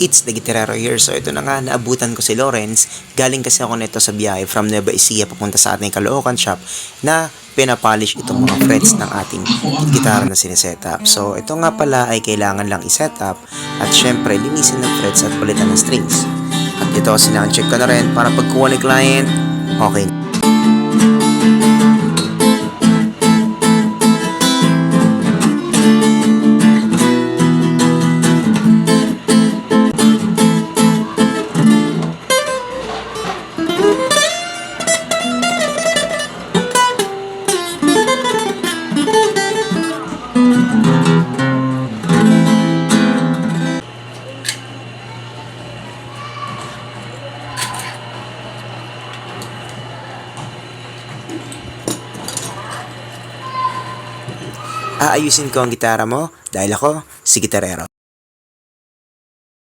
It's the Gitarrero here. So ito na nga, naabutan ko si Lawrence. Galing kasi ako nito sa biyahe from Nueva Ecija papunta sa ating Caloocan shop na pinapolish itong mga frets ng ating gitara na sinisetup. So ito nga pala ay kailangan lang isetup at syempre linisin ng frets at palitan ng strings. At ito sinang-check ko na rin para pagkuha ni client, okay. Aayusin ko ang gitara mo dahil ako si Gitarrero.